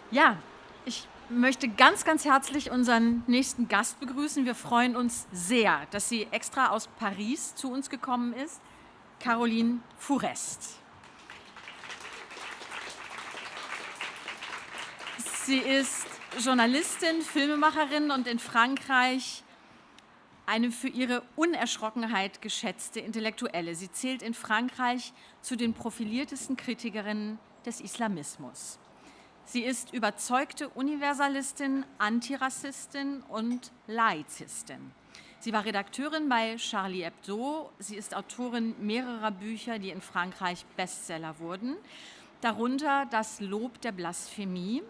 Ja, ich möchte ganz, ganz herzlich unseren nächsten Gast begrüßen. Wir freuen uns sehr, dass sie extra aus Paris zu uns gekommen ist, Caroline Fourest. Sie ist Journalistin, Filmemacherin und in Frankreich eine für ihre Unerschrockenheit geschätzte Intellektuelle. Sie zählt in Frankreich zu den profiliertesten Kritikerinnen des Islamismus. Sie ist überzeugte Universalistin, Antirassistin und Laizistin. Sie war Redakteurin bei Charlie Hebdo. Sie ist Autorin mehrerer Bücher, die in Frankreich Bestseller wurden, darunter Das Lob der Blasphemie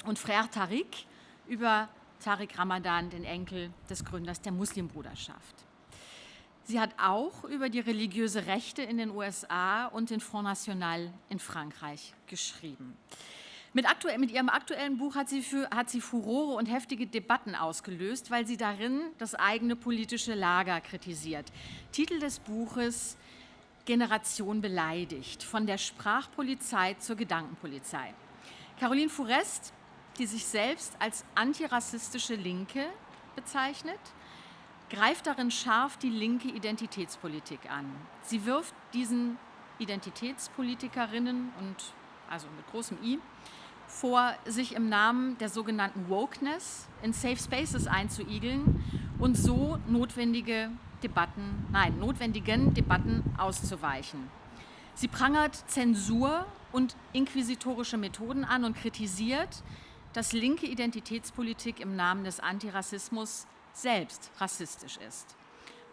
und Frère Tariq über Tariq Ramadan, den Enkel des Gründers der Muslimbruderschaft. Sie hat auch über die religiöse Rechte in den USA und den Front National in Frankreich geschrieben. Mit ihrem aktuellen Buch hat sie Furore und heftige Debatten ausgelöst, weil sie darin das eigene politische Lager kritisiert. Titel des Buches: Generation beleidigt, von der Sprachpolizei zur Gedankenpolizei. Caroline Fourest, die sich selbst als antirassistische Linke bezeichnet, greift darin scharf die linke Identitätspolitik an. Sie wirft diesen Identitätspolitikerinnen also mit großem I, vor, sich im Namen der sogenannten Wokeness in Safe Spaces einzuigeln und so notwendigen Debatten auszuweichen. Sie prangert Zensur und inquisitorische Methoden an und kritisiert, dass linke Identitätspolitik im Namen des Antirassismus selbst rassistisch ist.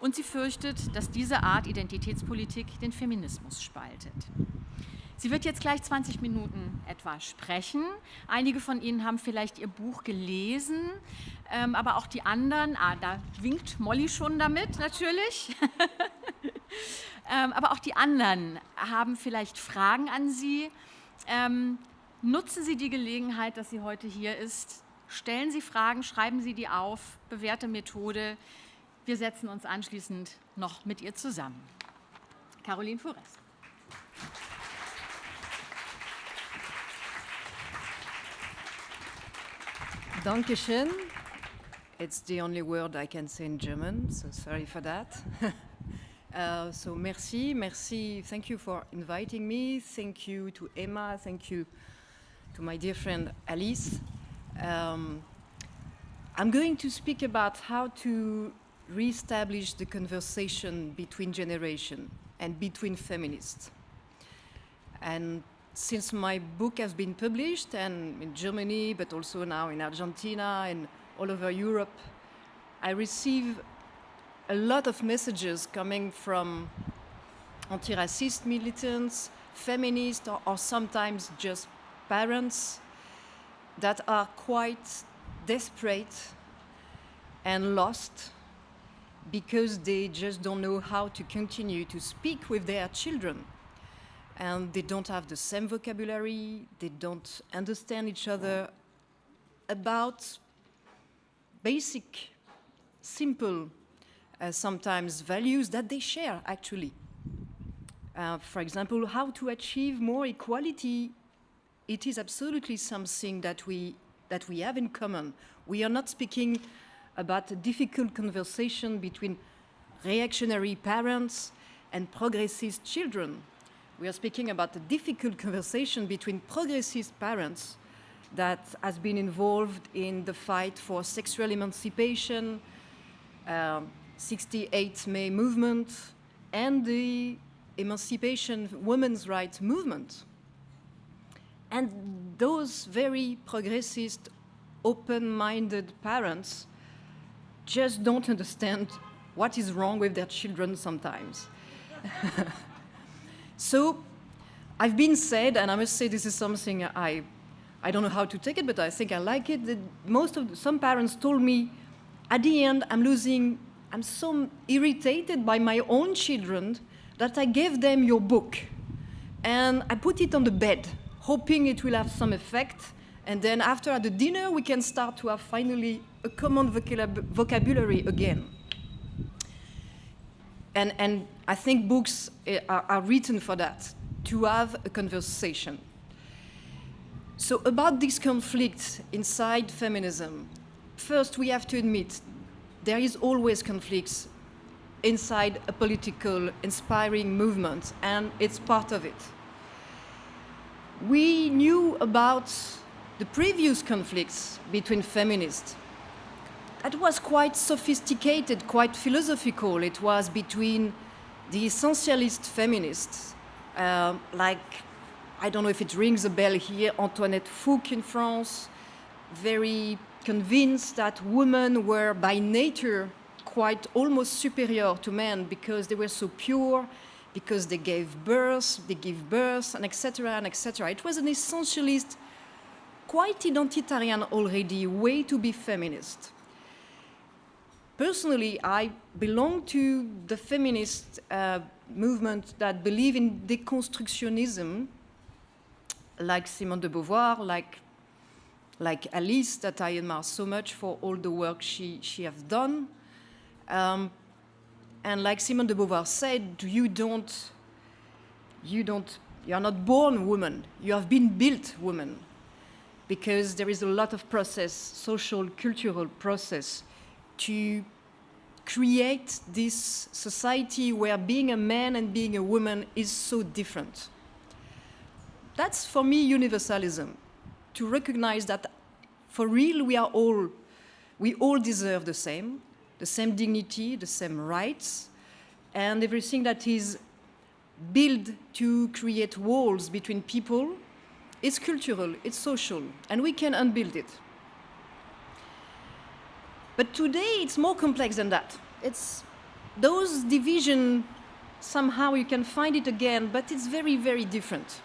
Und sie fürchtet, dass diese Art Identitätspolitik den Feminismus spaltet. Sie wird jetzt gleich 20 Minuten etwa sprechen. Einige von Ihnen haben vielleicht ihr Buch gelesen, aber auch die anderen, da winkt Molly schon damit natürlich, aber auch die anderen haben vielleicht Fragen an Sie. Nutzen Sie die Gelegenheit, dass sie heute hier ist. Stellen Sie Fragen, schreiben Sie die auf, bewährte Methode. Wir setzen uns anschließend noch mit ihr zusammen. Caroline Fourest. Dankeschön. It's the only word I can say in German, so sorry for that. So merci. Thank you for inviting me. Thank you to Emma. Thank you to my dear friend Alice. I'm going to speak about how to reestablish the conversation between generations and between feminists. And since my book has been published, and in Germany, but also now in Argentina and all over Europe, I receive a lot of messages coming from anti-racist militants, feminists, or sometimes just parents that are quite desperate and lost because they just don't know how to continue to speak with their children. And they don't have the same vocabulary, they don't understand each other about basic, simple, sometimes values that they share, actually. For example, how to achieve more equality. It is absolutely something that we have in common. We are not speaking about a difficult conversation between reactionary parents and progressist children. We are speaking about a difficult conversation between progressist parents that has been involved in the fight for sexual emancipation, 68 May movement, and the emancipation women's rights movement. And those very progressist, open-minded parents just don't understand what is wrong with their children sometimes. So I've been said, and I must say this is something I don't know how to take it, but I think I like it, that some parents told me, at the end, I'm so irritated by my own children that I gave them your book. And I put it on the bed, hoping it will have some effect. And then after at the dinner, we can start to have finally a common vocabulary again. And I think books are written for that, to have a conversation. So about this conflict inside feminism, first we have to admit there is always conflicts inside a political, inspiring movement, and it's part of it. We knew about the previous conflicts between feminists. That was quite sophisticated, quite philosophical. It was between the essentialist feminists, like, I don't know if it rings a bell here, Antoinette Fouque in France, very convinced that women were by nature quite almost superior to men because they were so pure, because they give birth, and etc., and etc. It was an essentialist, quite identitarian already way to be feminist. Personally, I belong to the feminist movement that believe in deconstructionism, like Simone de Beauvoir, like Alice, that I admire so much for all the work she has done. And like Simone de Beauvoir said, you are not born woman, you have been built woman, because there is a lot of process, social, cultural process, to create this society where being a man and being a woman is so different. That's, for me, universalism, to recognize that for real we all deserve the same dignity, the same rights, and everything that is built to create walls between people is cultural, it's social, and we can unbuild it. But today it's more complex than that. It's those divisions, somehow you can find it again, but it's very, very different.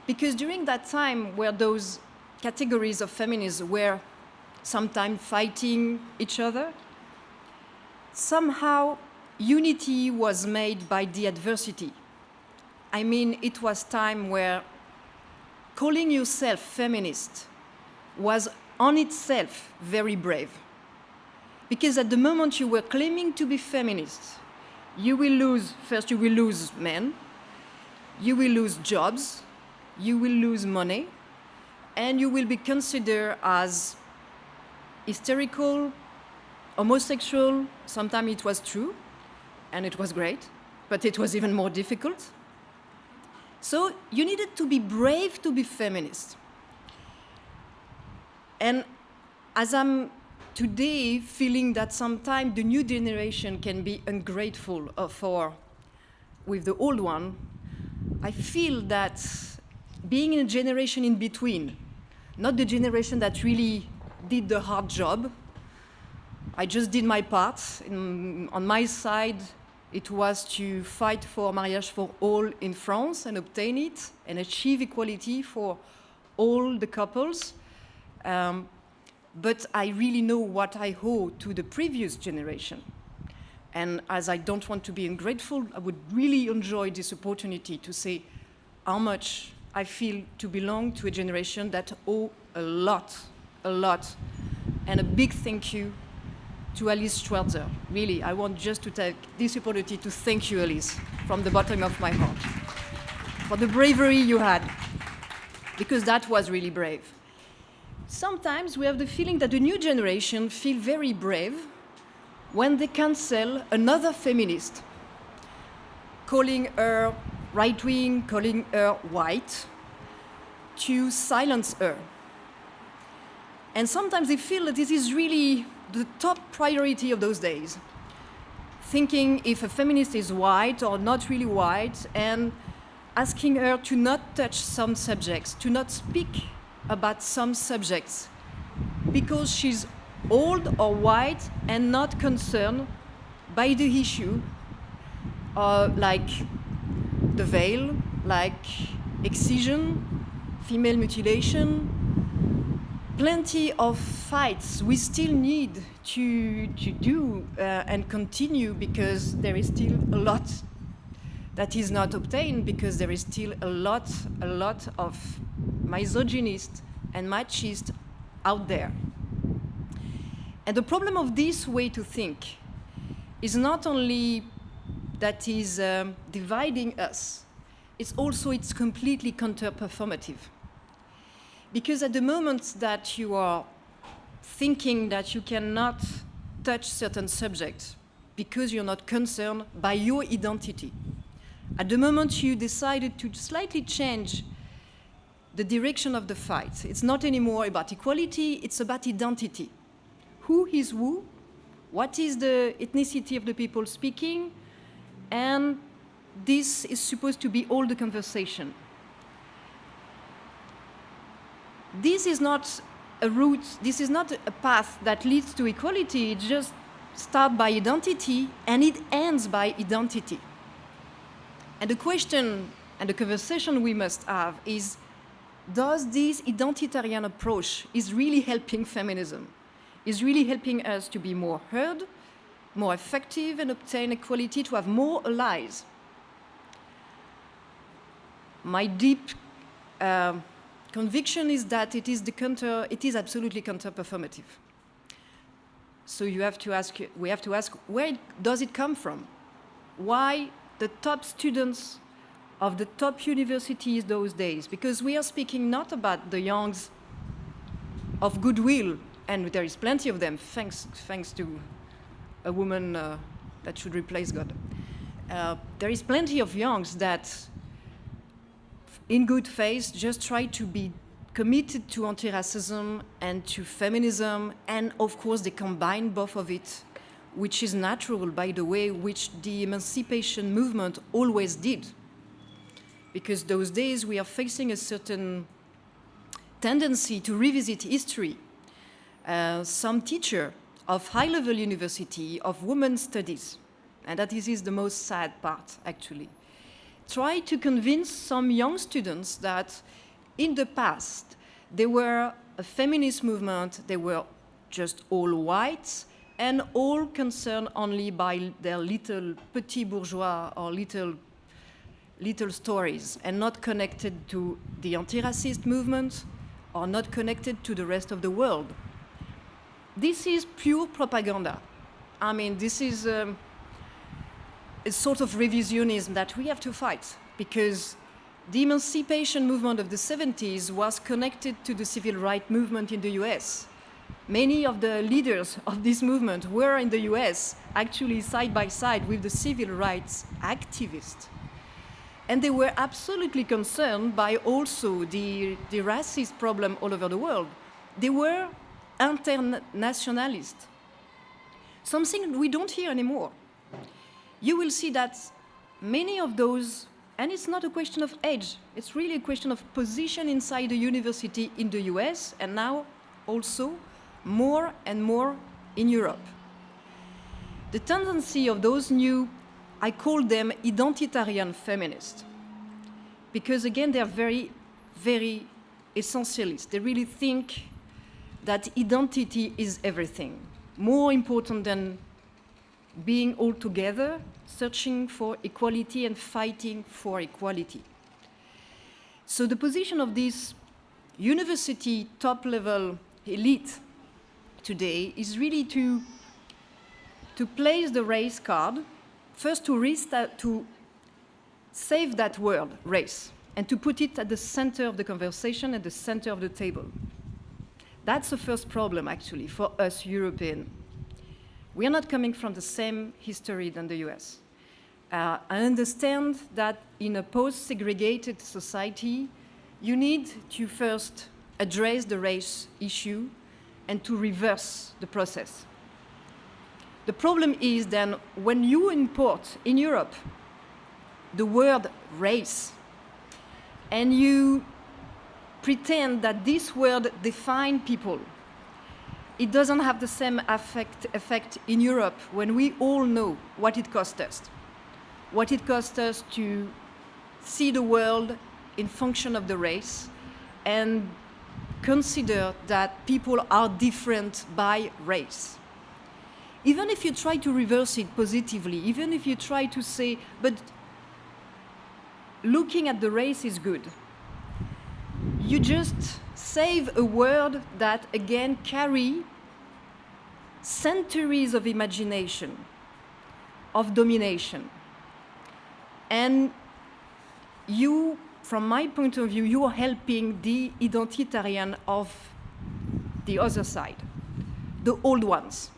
Because during that time where those categories of feminism were sometimes fighting each other, somehow unity was made by the adversity. I mean, it was time where calling yourself feminist was on itself very brave. Because at the moment you were claiming to be feminist, you will lose men, you will lose jobs, you will lose money, and you will be considered as hysterical, homosexual. Sometimes it was true, and it was great, but it was even more difficult. So you needed to be brave to be feminist. And as I'm today feeling that sometimes the new generation can be ungrateful with the old one, I feel that being in a generation in between, not the generation that really did the hard job, I just did my part. On my side, it was to fight for marriage for all in France and obtain it and achieve equality for all the couples. But I really know what I owe to the previous generation. And as I don't want to be ungrateful, I would really enjoy this opportunity to say how much I feel to belong to a generation that owe a lot. And a big thank you to Alice Schwarzer. Really, I want just to take this opportunity to thank you, Alice, from the bottom of my heart, for the bravery you had, because that was really brave. Sometimes we have the feeling that the new generation feel very brave when they cancel another feminist, calling her right-wing, calling her white, to silence her. And sometimes they feel that this is really the top priority of those days, thinking if a feminist is white or not really white, and asking her to not touch some subjects, to not speak about some subjects, because she's old or white and not concerned by the issue, like the veil, like excision, female mutilation, plenty of fights we still need to do and continue, because there is still a lot that is not obtained, because there is still a lot of misogynist and machist out there. And the problem of this way to think is not only that is dividing us, it's completely counter-performative. Because at the moment that you are thinking that you cannot touch certain subjects because you're not concerned by your identity, at the moment you decided to slightly change the direction of the fight, it's not anymore about equality, it's about identity. Who is who? What is the ethnicity of the people speaking? And this is supposed to be all the conversation. This is not a route, this is not a path that leads to equality. It just starts by identity and it ends by identity. And the question and the conversation we must have is, does this identitarian approach is really helping feminism? Is really helping us to be more heard, more effective, and obtain equality, to have more allies? My deep conviction is that it is absolutely counter-performative. So we have to ask, where does it come from? Why the top students of the top universities those days? Because we are speaking not about the youngs of goodwill, and there is plenty of them, thanks to a woman that should replace God. There is plenty of youngs that, in good faith, just try to be committed to anti-racism and to feminism, and of course they combine both of it, which is natural, by the way, which the emancipation movement always did. Because those days we are facing a certain tendency to revisit history. Some teacher of high-level university of women's studies, and that is the most sad part, actually, try to convince some young students that in the past they were a feminist movement, they were just all white and all concerned only by their little petit bourgeois or little stories, and not connected to the anti-racist movement or not connected to the rest of the world. This is pure propaganda. I mean, this is a sort of revisionism that we have to fight, because the emancipation movement of the 70s was connected to the civil rights movement in the US. Many of the leaders of this movement were in the US, actually side by side with the civil rights activists. And they were absolutely concerned by also the racist problem all over the world. They were internationalists, something we don't hear anymore. You will see that many of those, and it's not a question of age, it's really a question of position inside the university in the US, and now also more and more in Europe. The tendency of those new, I call them identitarian feminists, because again, they're very, very essentialist. They really think that identity is everything, more important than being all together, searching for equality and fighting for equality. So the position of this university top-level elite today is really to place the race card, first to save that word, race, and to put it at the center of the conversation, at the center of the table. That's the first problem, actually, for us Europeans. We are not coming from the same history than the US. I understand that in a post-segregated society, you need to first address the race issue and to reverse the process. The problem is then when you import in Europe the word race and you pretend that this word defines people, it doesn't have the same effect in Europe when we all know what it costs us. What it costs us to see the world in function of the race and consider that people are different by race. Even if you try to reverse it positively, even if you try to say, but looking at the race is good, you just save a word that, again, carry centuries of imagination, of domination. And you from my point of view, you are helping the identitarian of the other side, the old ones,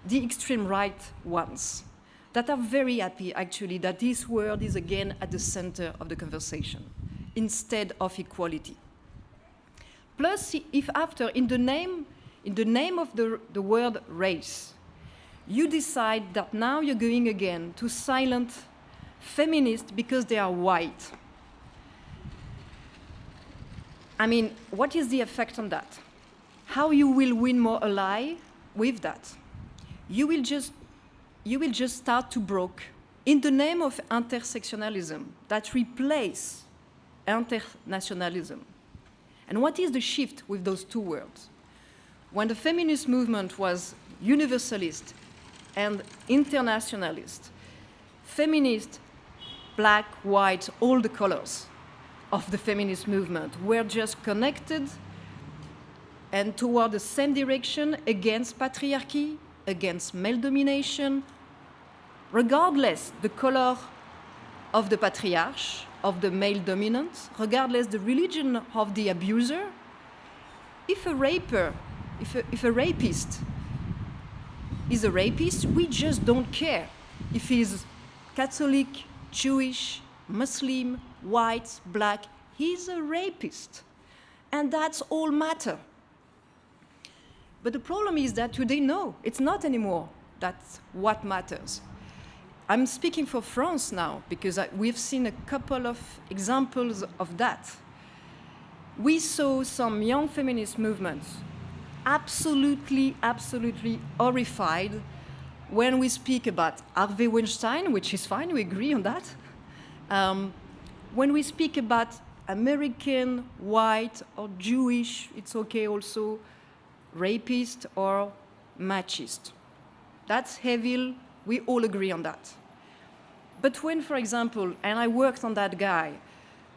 the extreme right ones, that are very happy, actually, that this word is again at the center of the conversation, instead of equality. Plus, if after, in the name of the word race, you decide that now you're going again to silence feminists because they are white, I mean, what is the effect on that? How you will win more ally with that? You will just start to broke in the name of intersectionalism that replace internationalism. And what is the shift with those two words? When the feminist movement was universalist and internationalist, feminist, black, white, all the colors of the feminist movement were just connected and toward the same direction against patriarchy, against male domination, regardless the color of the patriarch, of the male dominant, regardless the religion of the abuser. If a rapist is a rapist, we just don't care if he's Catholic, Jewish, Muslim, white, black, he's a rapist. And that's all matter. But the problem is that today, no, it's not anymore that's what matters. I'm speaking for France now because we've seen a couple of examples of that. We saw some young feminist movements absolutely horrified when we speak about Harvey Weinstein, which is fine, we agree on that. When we speak about American, white, or Jewish, it's okay also, rapist or machist. That's heavy, we all agree on that. But when, for example, and I worked on that guy,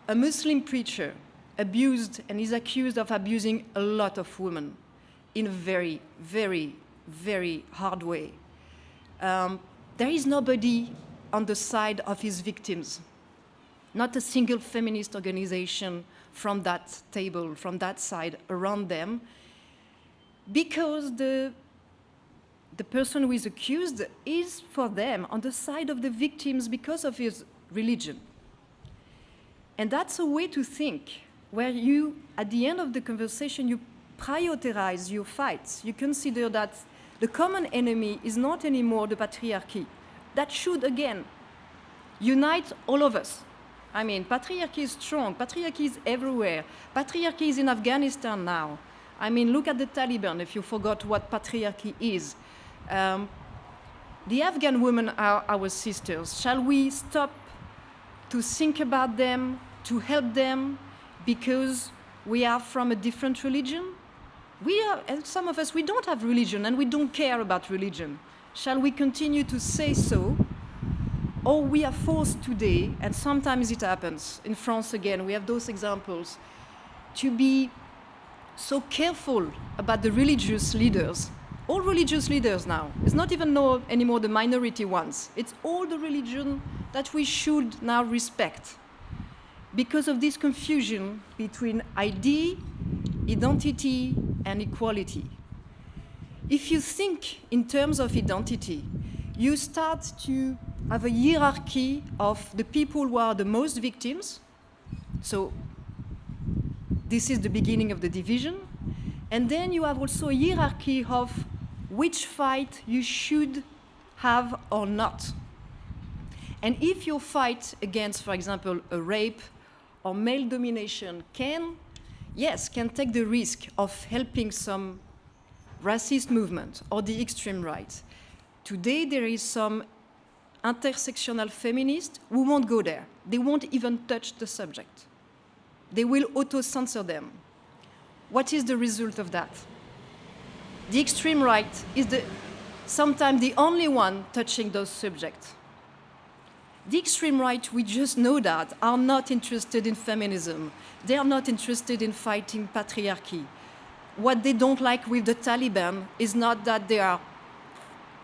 a Muslim preacher abused and is accused of abusing a lot of women in a very, very hard way. There is nobody on the side of his victims, not a single feminist organization from that table, from that side around them, because the person who is accused is, for them, on the side of the victims because of his religion. And that's a way to think, where you, at the end of the conversation, you prioritize your fights. You consider that the common enemy is not anymore the patriarchy. That should, again, unite all of us. I mean, patriarchy is strong. Patriarchy is everywhere. Patriarchy is in Afghanistan now. I mean, look at the Taliban, if you forgot what patriarchy is. The Afghan women are our sisters. Shall we stop to think about them, to help them, because we are from a different religion? And some of us, we don't have religion, and we don't care about religion. Shall we continue to say so? Or we are forced today, and sometimes it happens, in France again, we have those examples, to be so careful about the religious leaders. All religious leaders now. It's not even anymore the minority ones. It's all the religion that we should now respect because of this confusion between ID, identity, and equality. If you think in terms of identity, you start to have a hierarchy of the people who are the most victims. So this is the beginning of the division. And then you have also a hierarchy of which fight you should have or not. And if your fight against, for example, a rape or male domination can take the risk of helping some racist movement or the extreme right. Today there is some intersectional feminists who won't go there. They won't even touch the subject. They will auto-censor them. What is the result of that? The extreme right is sometimes the only one touching those subjects. The extreme right, we just know that, are not interested in feminism. They are not interested in fighting patriarchy. What they don't like with the Taliban is not that they are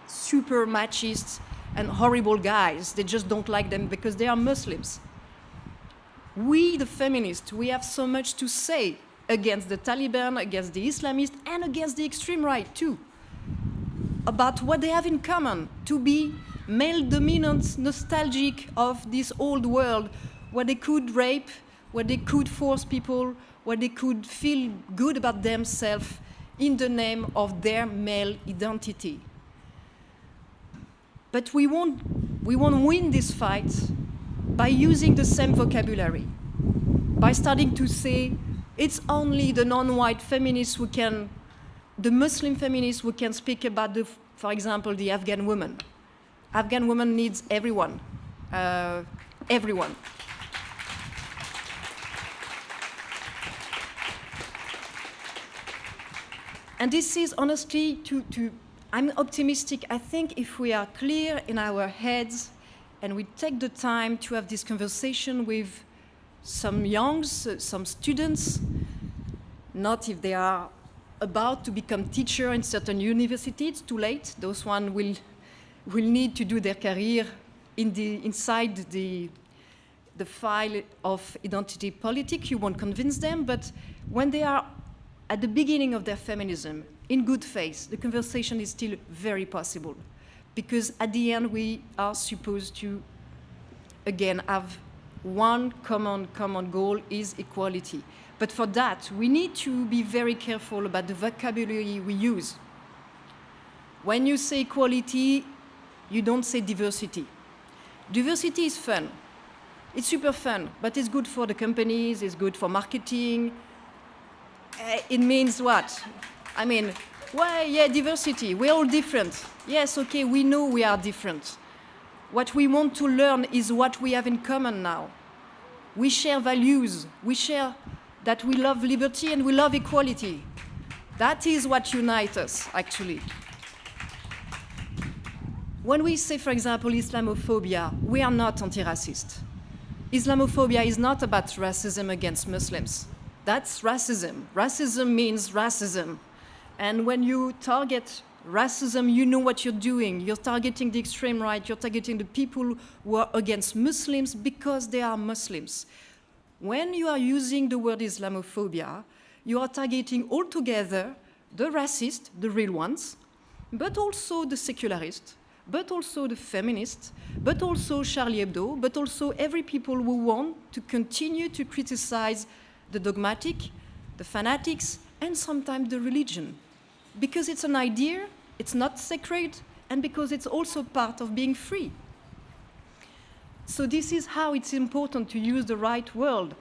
super machists and horrible guys. They just don't like them because they are Muslims. We, the feminists, we have so much to say against the Taliban, against the Islamists, and against the extreme right too, about what they have in common, to be male dominant, nostalgic of this old world where they could rape, where they could force people, where they could feel good about themselves in the name of their male identity. But we won't win this fight by using the same vocabulary, by starting to say it's only the non-white feminists who can, the Muslim feminists who can speak about, for example, the Afghan woman. Afghan woman needs everyone, everyone. And this is honestly I'm optimistic. I think if we are clear in our heads and we take the time to have this conversation with some youngs, some students, not if they are about to become teacher in certain universities, it's too late. Those ones will need to do their career inside the file of Identitätspolitik. You won't convince them, but when they are at the beginning of their feminism, in good faith, the conversation is still very possible. Because at the end, we are supposed to, again, have one common goal is equality. But for that, we need to be very careful about the vocabulary we use. When you say equality, you don't say diversity. Diversity is fun. It's super fun, but it's good for the companies, it's good for marketing. It means what? I mean, well, yeah, diversity, we're all different. Yes, okay, we know we are different. What we want to learn is what we have in common now. We share values, we share that we love liberty and we love equality. That is what unites us, actually. When we say, for example, Islamophobia, we are not anti-racist. Islamophobia is not about racism against Muslims. That's racism. Racism means racism. And when you target racism, you know what you're doing. You're targeting the extreme right. You're targeting the people who are against Muslims because they are Muslims. When you are using the word Islamophobia, you are targeting altogether the racists, the real ones, but also the secularists, but also the feminists, but also Charlie Hebdo, but also every people who want to continue to criticize the dogmatic, the fanatics, and sometimes the religion. Because it's an idea, it's not sacred, and because it's also part of being free. So this is how it's important to use the right word.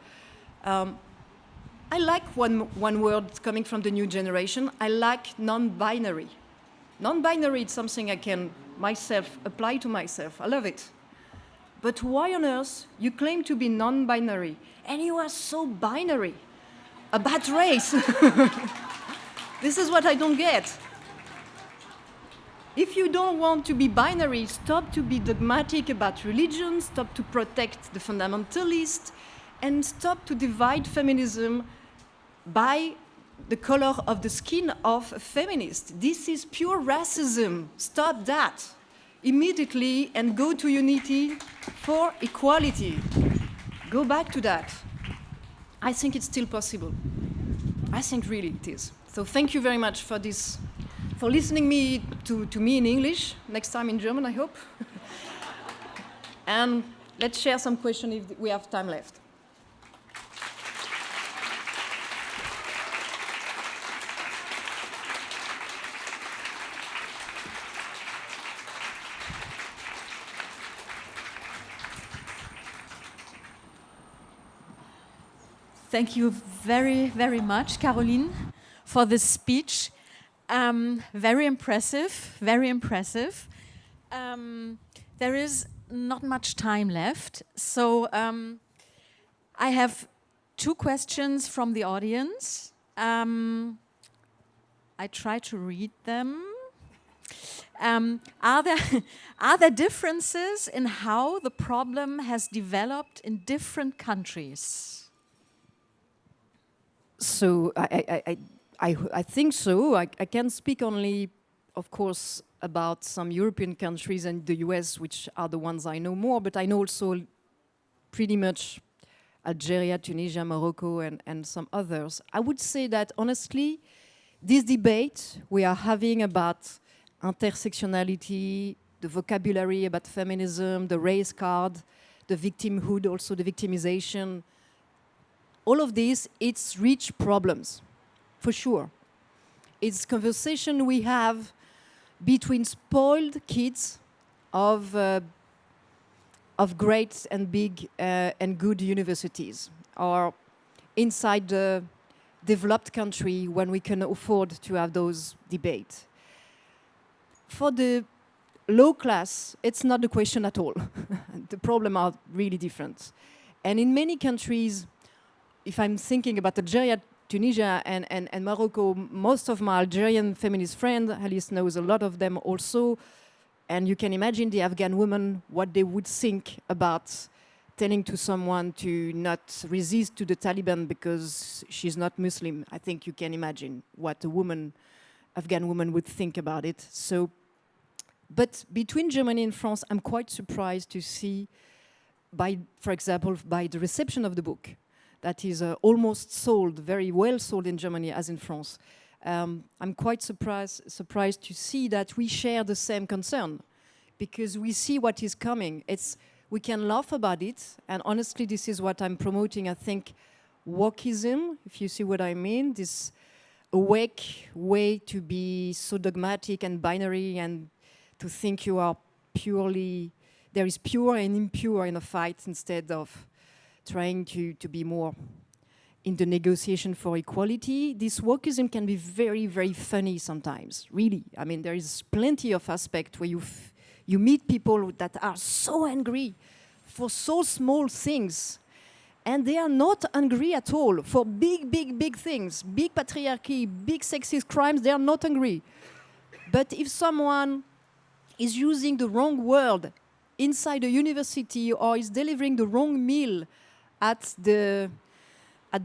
I like one word coming from the new generation. I like non-binary. Non-binary is something I can myself apply to myself. I love it. But why on earth you claim to be non-binary and you are so binary about race? This is what I don't get. If you don't want to be binary, stop to be dogmatic about religion, stop to protect the fundamentalist, and stop to divide feminism by the color of the skin of a feminist. This is pure racism. Stop that immediately and go to unity for equality. Go back to that. I think it's still possible. I think really it is. So thank you very much for this, for listening to me in English. Next time in German, I hope. And let's share some questions if we have time left. Thank you very, very much, Caroline, for this speech. Very impressive, very impressive. There is not much time left, so I have two questions from the audience. I try to read them. Are there differences in how the problem has developed in different countries? So I think so. I can speak only, of course, about some European countries and the US, which are the ones I know more, but I know also pretty much Algeria, Tunisia, Morocco, and some others. I would say that, honestly, this debate we are having about intersectionality, the vocabulary about feminism, the race card, the victimhood, also the victimization, all of this, it's rich problems, for sure. It's conversation we have between spoiled kids of great and big and good universities, or inside the developed country when we can afford to have those debates. For the low class, it's not the question at all. The problems are really different. And in many countries, if I'm thinking about Algeria, Tunisia, and Morocco, most of my Algerian feminist friends, Alice knows a lot of them also, and you can imagine the Afghan women, what they would think about telling to someone to not resist to the Taliban because she's not Muslim. I think you can imagine what a woman, Afghan woman, would think about it. So, but between Germany and France, I'm quite surprised to see, for example, by the reception of the book, that is almost sold, very well sold in Germany as in France. I'm quite surprised to see that we share the same concern, because we see what is coming. We can laugh about it, and honestly, this is what I'm promoting. I think wokeism, if you see what I mean, this awake way to be so dogmatic and binary and to think you are purely, there is pure and impure in a fight instead of trying to be more in the negotiation for equality. This wokeism can be very, very funny sometimes, really. I mean, there is plenty of aspects where you meet people that are so angry for so small things, and they are not angry at all for big, big, big things, big patriarchy, big sexist crimes. They are not angry. But if someone is using the wrong word inside a university or is delivering the wrong meal at the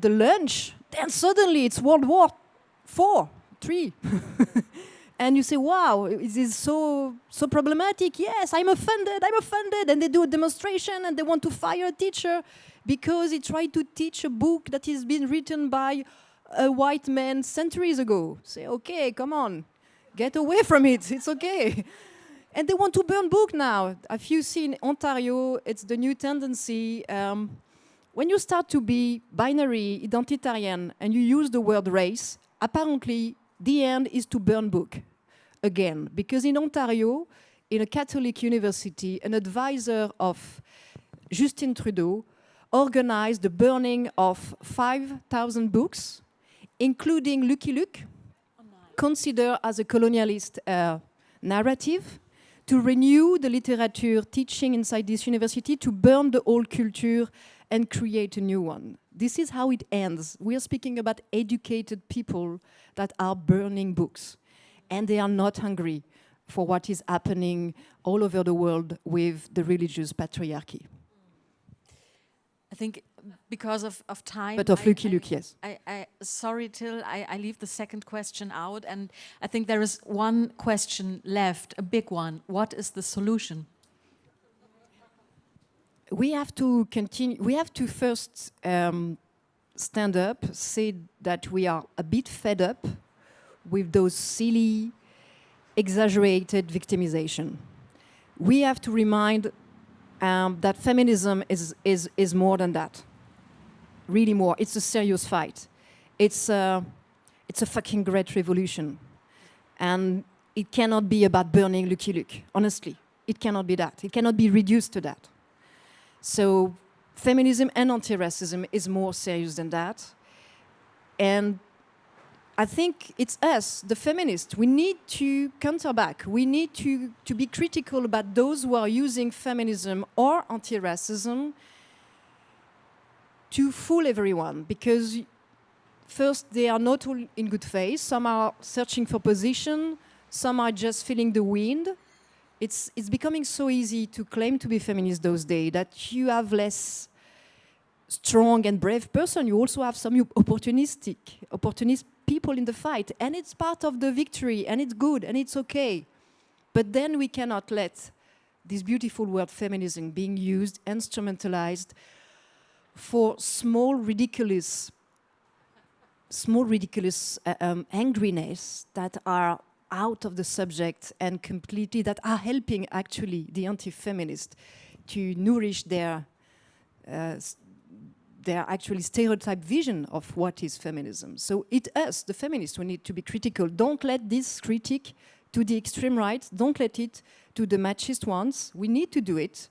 lunch, then suddenly it's World War IV, III. And you say, wow, it is so problematic. Yes, I'm offended. And they do a demonstration and they want to fire a teacher because he tried to teach a book that has been written by a white man centuries ago. Say, okay, come on, get away from it. It's okay. And they want to burn book now. If you see in Ontario, it's the new tendency. When you start to be binary, identitarian, and you use the word race, apparently the end is to burn book again. Because in Ontario, in a Catholic university, an advisor of Justin Trudeau organized the burning of 5,000 books, including Lucky Luke, considered as a colonialist narrative, to renew the literature teaching inside this university, to burn the old culture and create a new one. This is how it ends. We are speaking about educated people that are burning books, and they are not hungry for what is happening all over the world with the religious patriarchy. I think because of time... But of Lucky Luke, yes. Sorry, Till, I leave the second question out, and I think there is one question left, a big one. What is the solution? We have to continue. We have to first stand up, say that we are a bit fed up with those silly, exaggerated victimization. We have to remind that feminism is more than that. Really more. It's a serious fight. It's a fucking great revolution. And it cannot be about burning Lucky Luke. Honestly, it cannot be that. It cannot be reduced to that. So feminism and anti-racism is more serious than that. And I think it's us, the feminists, we need to counter back. We need to be critical about those who are using feminism or anti-racism to fool everyone. Because first, they are not all in good faith. Some are searching for position. Some are just feeling the wind. It's becoming so easy to claim to be feminist those days that you have less strong and brave person. You also have some opportunist people in the fight. And it's part of the victory, and it's good, and it's okay. But then we cannot let this beautiful word feminism being used, instrumentalized for small ridiculous angriness that are out of the subject and completely, that are helping actually the anti-feminists to nourish their actually stereotype vision of what is feminism. So us, the feminists, we need to be critical. Don't let this critique to the extreme right, don't let it to the machist ones. We need to do it.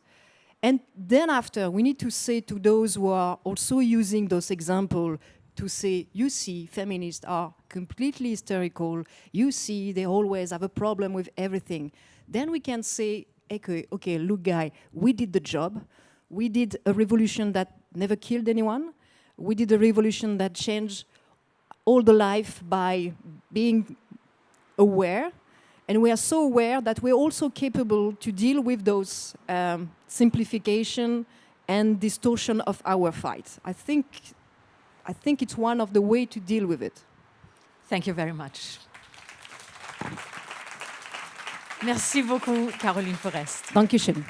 And then after, we need to say to those who are also using those examples to say, you see, feminists are completely hysterical. You see, they always have a problem with everything. Then we can say, okay, look, guy, we did the job. We did a revolution that never killed anyone. We did a revolution that changed all the life by being aware. And we are so aware that we're also capable to deal with those simplification and distortion of our fight. I think it's one of the ways to deal with it. Thank you very much. Merci beaucoup, Caroline Fourest. Dankeschön.